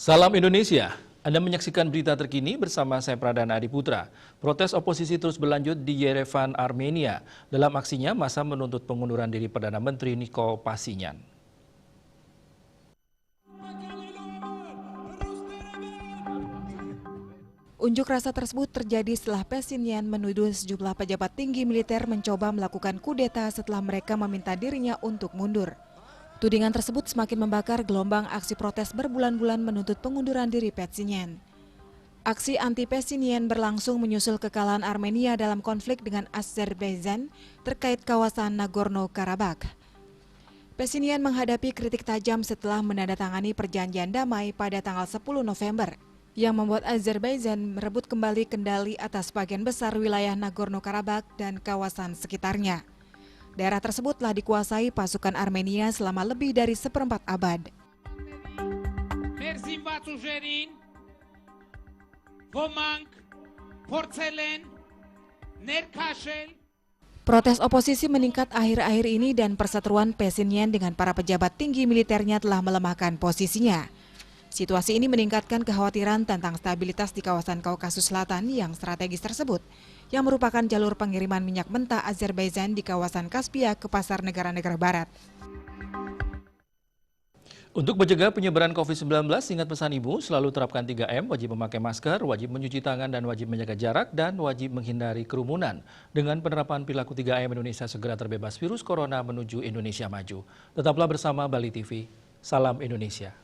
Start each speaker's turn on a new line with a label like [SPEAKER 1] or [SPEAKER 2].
[SPEAKER 1] Salam Indonesia, Anda menyaksikan berita terkini bersama saya Pradana Adiputra. Protes oposisi terus berlanjut di Yerevan, Armenia. Dalam aksinya, massa menuntut pengunduran diri Perdana Menteri Nikol Pashinyan.
[SPEAKER 2] Unjuk rasa tersebut terjadi setelah Pashinyan menuduh sejumlah pejabat tinggi militer mencoba melakukan kudeta setelah mereka meminta dirinya untuk mundur. Tudingan tersebut semakin membakar gelombang aksi protes berbulan-bulan menuntut pengunduran diri Pashinyan. Aksi anti Pashinyan berlangsung menyusul kekalahan Armenia dalam konflik dengan Azerbaijan terkait kawasan Nagorno-Karabakh. Pashinyan menghadapi kritik tajam setelah menandatangani perjanjian damai pada tanggal 10 November yang membuat Azerbaijan merebut kembali kendali atas sebagian besar wilayah Nagorno-Karabakh dan kawasan sekitarnya. Daerah tersebut telah dikuasai pasukan Armenia selama lebih dari seperempat abad. Protes oposisi meningkat akhir-akhir ini dan perseteruan Pashinyan dengan para pejabat tinggi militernya telah melemahkan posisinya. Situasi ini meningkatkan kekhawatiran tentang stabilitas di kawasan Kaukasus Selatan yang strategis tersebut, yang merupakan jalur pengiriman minyak mentah Azerbaijan di kawasan Kaspia ke pasar negara-negara barat.
[SPEAKER 1] Untuk mencegah penyebaran COVID-19, ingat pesan Ibu, selalu terapkan 3M, wajib memakai masker, wajib mencuci tangan, dan wajib menjaga jarak, dan wajib menghindari kerumunan. Dengan penerapan perilaku 3M, Indonesia segera terbebas virus corona menuju Indonesia maju. Tetaplah bersama Bali TV. Salam Indonesia.